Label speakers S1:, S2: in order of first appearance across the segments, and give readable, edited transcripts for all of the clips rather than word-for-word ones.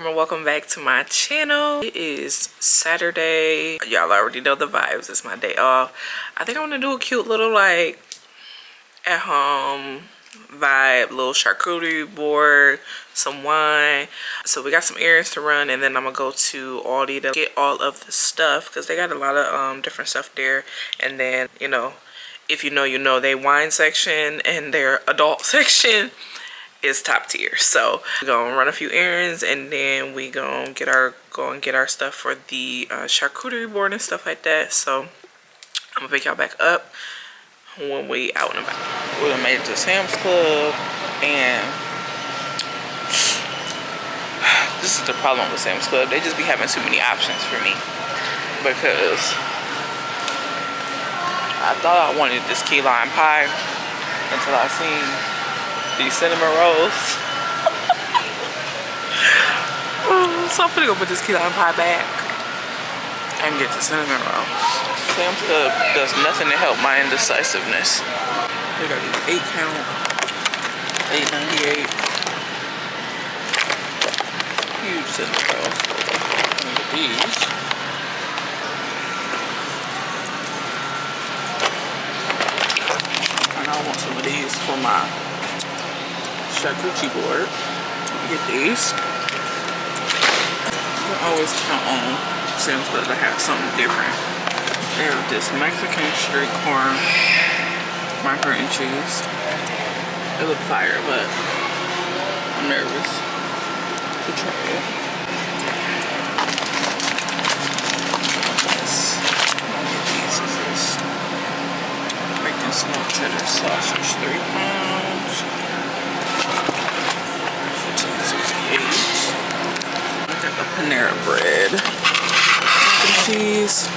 S1: and welcome back to my channel. It is Saturday. Y'all already know the vibes. It's my day off. I think I want to do a cute little like at home vibe, little charcuterie board, some wine. So we got some errands to run, and then I'm gonna go to Aldi to get all of the stuff because they got a lot of different stuff there. And then, you know, if you know, you know, they wine section and their adult section is top tier. So we're gonna run a few errands, and then we gonna get our stuff for the charcuterie board and stuff like that. So I'm gonna pick y'all back up when we out and about. We done made it to Sam's Club, and this is the problem with Sam's Club. They just be having too many options for me, because I thought I wanted this key lime pie until I seen these cinnamon rolls. So I'm gonna go put this key lime pie back and get the cinnamon rolls. Sam's Club does nothing to help my indecisiveness. They got these 8 count, $8.98. Huge cinnamon rolls. Look at these. And I want some of these for my charcuterie board. Get these. You can always count on Sam's Club to have something different. They have this Mexican street corn macaroni and cheese. It looks fire, but I'm nervous to try it. How many pieces is this? Bacon smoked cheddar sausage, 3 pounds. 14.68. I got the Panera bread. Mac and cheese.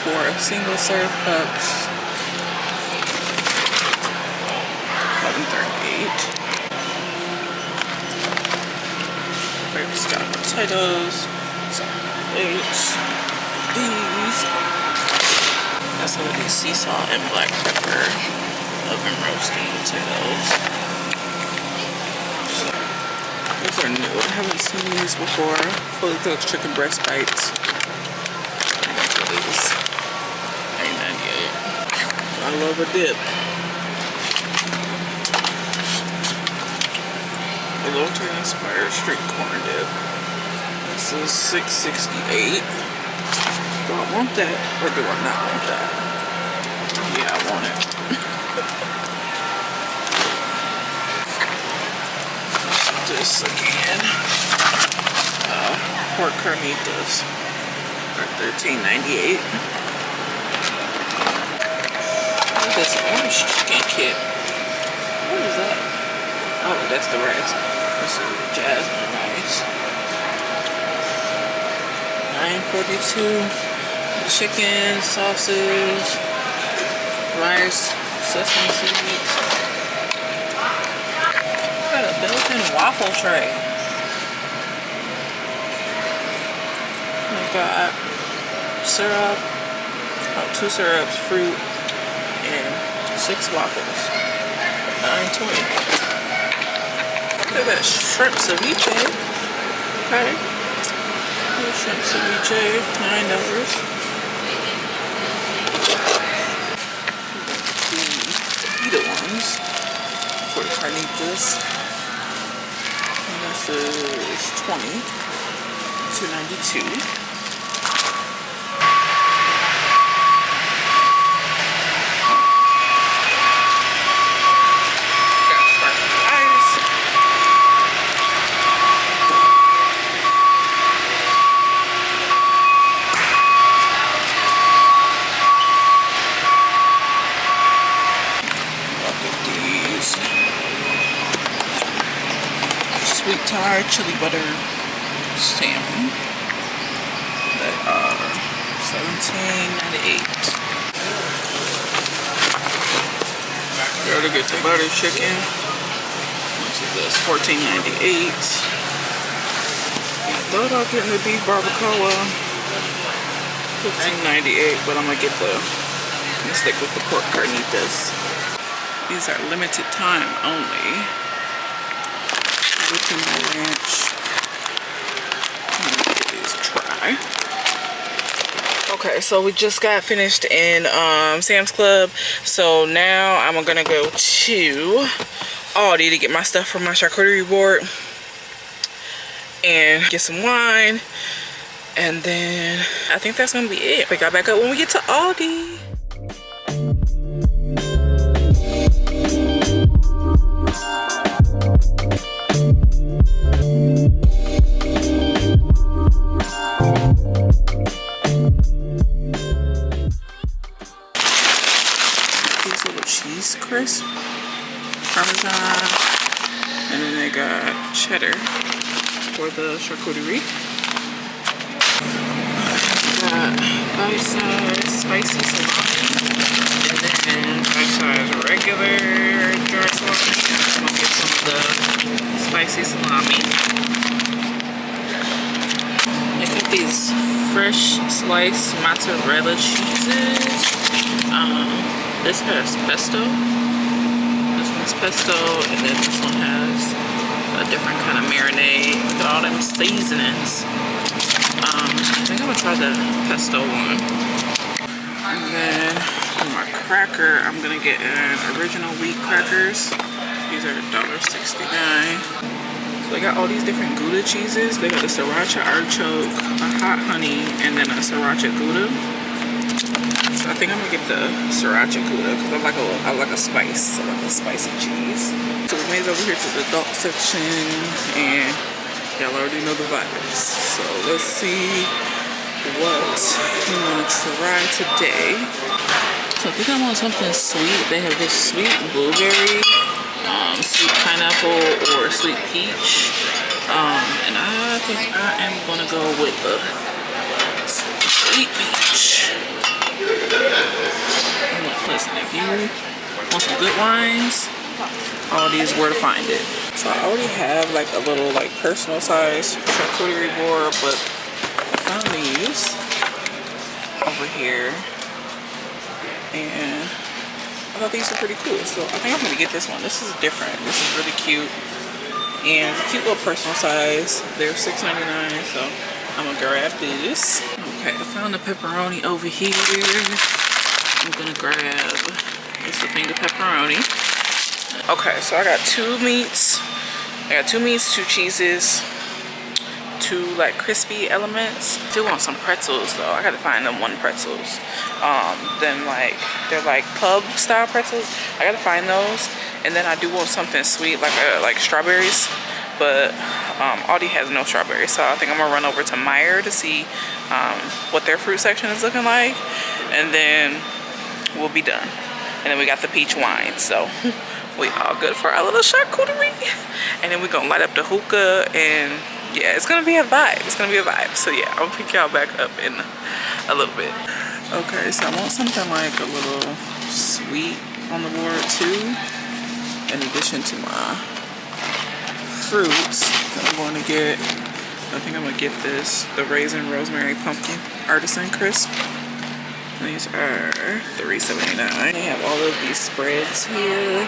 S1: 4 single serve cups. $11.38. Baby scallop potatoes. Eggs. These. Got some of these sea salt and black pepper oven roasted potatoes. So, these are new. I haven't seen these before. Fully cooked chicken breast bites. These. $8.98. I love a dip. The Lottery inspired street corn dip. This is $6.68. Do I want that or do I not want that? Yeah, I want it. This again. Pork carnitas are $13.98. This orange chicken kit. What is that? Oh, that's the rice. This is the jasmine rice. $9.42. Chicken, sauces, rice, sesame seeds. Got a built-in waffle tray. I've got syrup, 2 syrups, fruit, and 6 waffles. $9.20. Look at that shrimp ceviche. Okay. Shrimp ceviche, $9. The ones for the carnitas. And this is $2.92. Sweet Thai chili butter salmon that are $17.98. Here to get the butter chicken. This is this $14.98. I thought I'd get the beef barbacoa. $15.98, but I'm gonna get the stick with the pork carnitas. These are limited time only. jalapeno ranch. I'm gonna give these a try. Okay, so we just got finished in Sam's Club. So now I'm gonna go to Aldi to get my stuff from my charcuterie board and get some wine. And then I think that's gonna be it. Pick y'all back up when we get to Aldi. These little cheese crisp, Parmesan, and then they got cheddar for the charcuterie. Got bite-size spicy salami, and then bite-size regular dry salami. I'm gonna get some of the spicy salami. They got these fresh sliced mozzarella cheeses. This has pesto. This one's pesto, and then this one has a different kind of marinade with all them seasonings. I think I'm gonna try the pesto one. And then for my cracker, I'm gonna get an original wheat crackers. These are $1.69. So they got all these different Gouda cheeses. They got the sriracha artichoke, a hot honey, and then a sriracha Gouda. So I think I'm gonna get the sriracha Gouda because I like a spice. I like a spicy cheese. So we made it over here to the adult section, and y'all already know the vibes. So let's see what we want to try today. So I think I want something sweet. They have this sweet blueberry, sweet pineapple, or sweet peach. And I think I am gonna go with the sweet peach. Listen, if you want some good wines, Aldi is where to find it. So I already have like a little like personal size charcuterie board, but I found these over here and I thought these were pretty cool. So I think I'm gonna get this one. This is different. This is really cute and cute little personal size. They're $6.99, so I'm gonna grab this. Okay, I found the pepperoni over here. I'm gonna grab just a thing of pepperoni. Okay, so I got two meats. I got two meats, two cheeses, two like crispy elements. I do want some pretzels though. I gotta find them one pretzels. Then like they're like pub style pretzels. I gotta find those. And then I do want something sweet like strawberries. But Aldi has no strawberries, so I think I'm gonna run over to Meijer to see what their fruit section is looking like, and then we'll be done. And then we got the peach wine, so we all good for our little charcuterie. And then we're gonna light up the hookah, and yeah, it's gonna be a vibe. It's gonna be a vibe. So yeah, I'll pick y'all back up in a little bit. Okay, so I want something like a little sweet on the board too, in addition to my fruits that I'm going to get. I think I'm gonna get the raisin rosemary pumpkin artisan crisp. These are $3.79. They have all of these spreads here.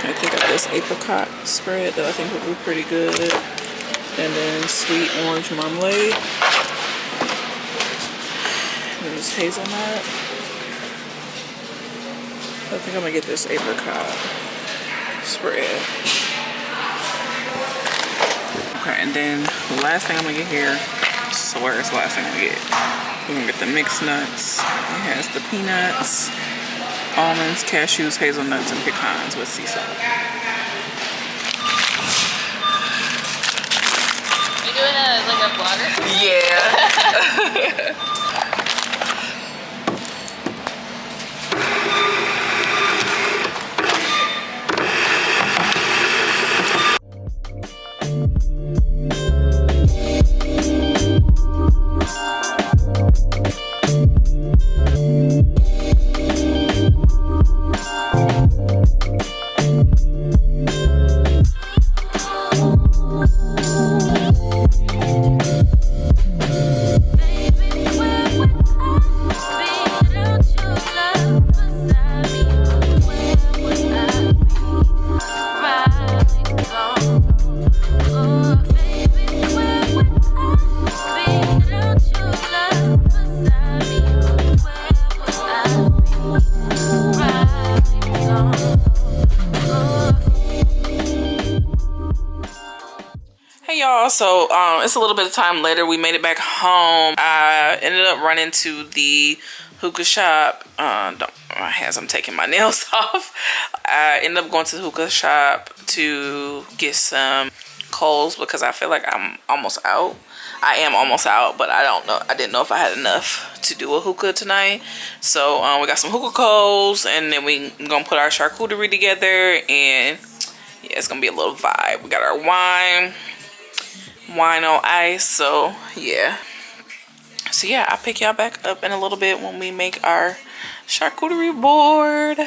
S1: I think I got this apricot spread that I think will be pretty good, and then sweet orange marmalade. There's hazelnut. I think I'm gonna get this apricot spread. Okay, and then the last thing I'm gonna get here, I swear it's the last thing I'm gonna get. We're gonna get the mixed nuts. It has the peanuts, almonds, cashews, hazelnuts, and pecans with sea salt.
S2: You doing like a vlogger?
S1: Yeah. also, it's a little bit of time later. We made it back home. I ended up running to the hookah shop. My hands, I'm taking my nails off. I ended up going to the hookah shop to get some coals because I feel like I'm almost out. I am almost out, but I don't know. I didn't know if I had enough to do a hookah tonight. So we got some hookah coals, and then we gonna put our charcuterie together, and yeah, it's gonna be a little vibe. We got our wine on ice. So yeah. So yeah, I'll pick y'all back up in a little bit when we make our charcuterie board.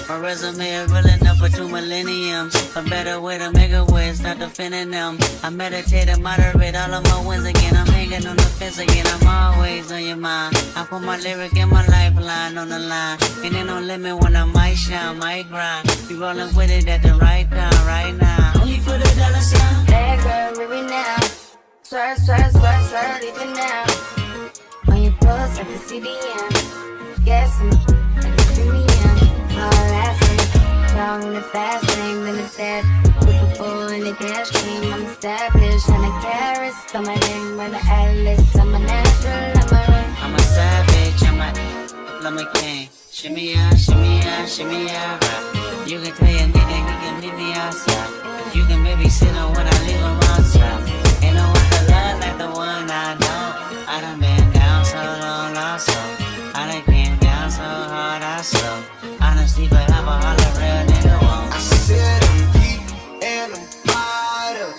S3: My resume is real enough for 2 millenniums. A better way to make a way, start defending them. I meditate and moderate all of my wins again. I'm hanging on the fence again, I'm always on your mind. I put my lyric and my lifeline on the line. And ain't no limit when I might shine, might grind. Be rolling with it at the right time, right now. Only for the dollar sign.
S4: Hey girl, baby now. Swerve, swerve, swerve, swerve, even now. On your pulse, I can see the end. Guessing, I can see the end. All lasting, strong in the fast lane, then it's dead. With the full in the cash cream, I'm established. And I carry some of them with the atlas. I'm a natural, I'm a ring.
S3: I'm a savage, I'm a king. Shimmy out, shimmy out, shimmy out, right. You can tell your nigga, he can meet me outside. You can maybe sit on when I leave him outside. Ain't no one to love like the one I know. I done been down so long, lost so. I done came down so hard, I slow. Honestly, but have a holler real nigga won't.
S5: I said I'm deep and I'm fired up.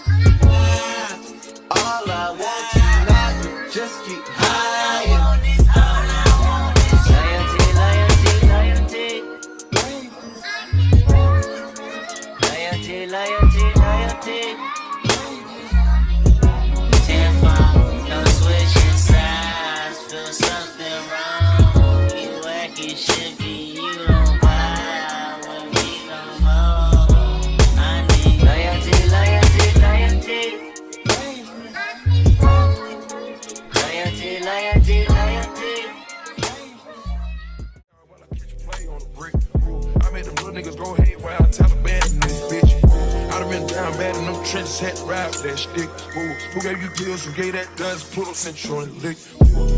S5: All I want tonight is just get higher.
S3: Loyalty, loyalty, loyalty. Loyalty, loyalty, loyalty. 10 phone, no switching sides. Feel something wrong. You like it should be. You don't vibe with me no more. I need loyalty, loyalty, loyalty. Loyalty, loyalty, loyalty.
S5: Play on the brick. I made them little niggas go haywire, Taliban in this bitch. I done been down bad in them trenches, had to ride with that stick. Who gave you pills? Who gave that dust? Pluto sent you on the lick.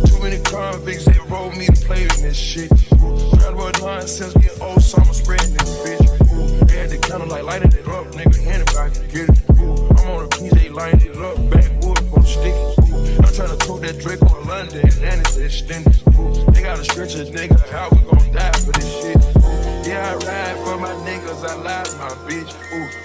S5: Too many convicts, they rolled me to play in this shit. Proud about nonsense, getting old, so I'm spreading this bitch. They had the counter like lighting it up, nigga, anybody can get it. I'm on a PJ lighting it up, backwood for the sticky. I'm tryna tote that Drake on London, and it's extended. They gotta stretch a nigga, how we gon' die for this shit? Yeah, I ride for my niggas, I lie to my bitch.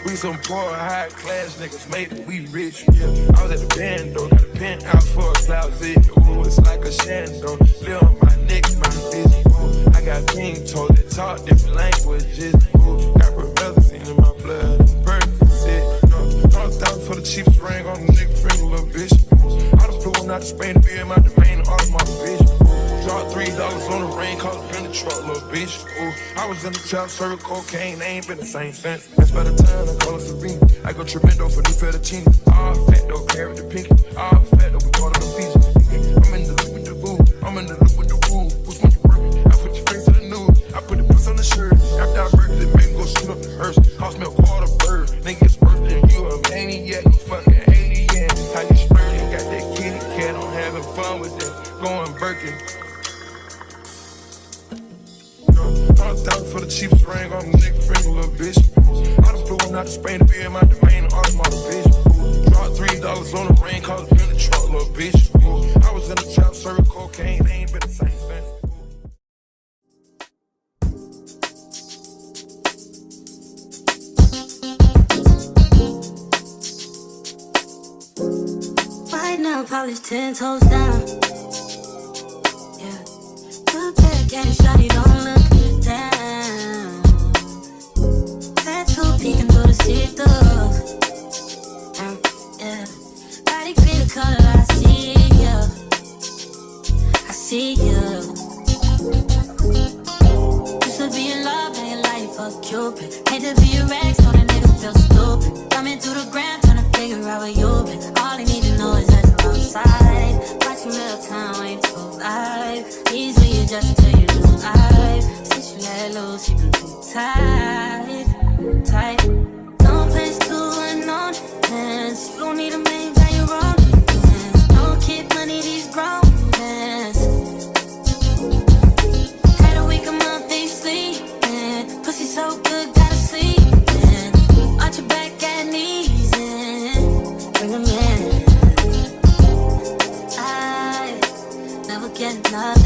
S5: We some poor, high class niggas, maybe we rich. Yeah, I was at the band though, got a penthouse for a closet. It's like a shando, live on my neck, my bitch. I got king told that talk different languages. Got rebellion in my blood, Percocet. $100,000 for the cheapest ring on the nigga finger, little bitch. I just flew one out to Spain to be in my domain, all of my bitch. Dropped $3 on the ring, called it in the truck, little bitch. I was in the trap, serving cocaine, they ain't been the same since. That's by the time I call it Serene. I go tremendo for new fettuccine. All fat though, carry the pinky. All fat though, we call it a feature. I'm in the loop with the boo, I'm in the loop with the woo. Which one you work? I put your face to the news, I put the puss on the shirt. After I burst it, make me go shoot up the hearse. House milk, quarter bird. Niggas birthday, you a maniac, you fucking 80 yen. How you spurting? Got that kitty cat, I'm having fun with that. Going Birkin. $100,000 for the cheapest ring on the nigga finger, little bitch. I just flew one out to Spain to be in my domain, all of my bitch. Draw About $3 on the ring, cause me in the truck, little bitch. I was in the trap, serving cocaine, they ain't been the same thing.
S4: Right now, polish 10 toes down. Yeah. Look back and shawty, don't look down. Tattoo peeking through the see-through. Yeah. Body be the color, I see you. I see you. Used to be in love, now your life a Cupid. Hate to be a rag, so that nigga feel stupid. Coming through the ground, trying to figure out where you been. All they need to know is that you're outside. Watching real time, ain't too live. Easily adjust to your new life. Since you let loose, you been too tight. Tight. Don't place too unknown defense. You don't need a man, got your own defense. Don't keep money, these grown men. Had a week, a month, they sleeping. Pussy so good, gotta sleep in. Arch your back at knees and bring them in. I never get enough.